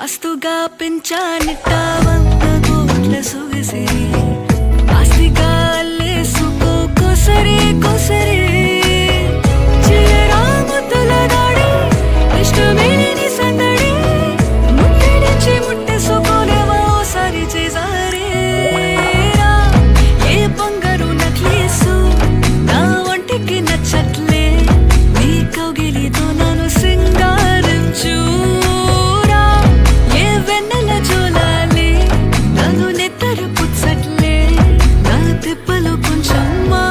మస్తుగా పెంచానిట్ట 100 కోట్ల సొగసిరి ఆస్తిగా అల్లేసుకో కొసరే కొసరే చిరరామతుల దాడి ఇష్టమేని సందడి ముట్టడించి ముట్టేసుకోలేవా ఓసారి చేసారే ఏ బంగారు నక్లీసు నా ఒంటికి నచ్చట్లే నీ కౌగిలితో నన్ను సింగారించు కొంచెం మా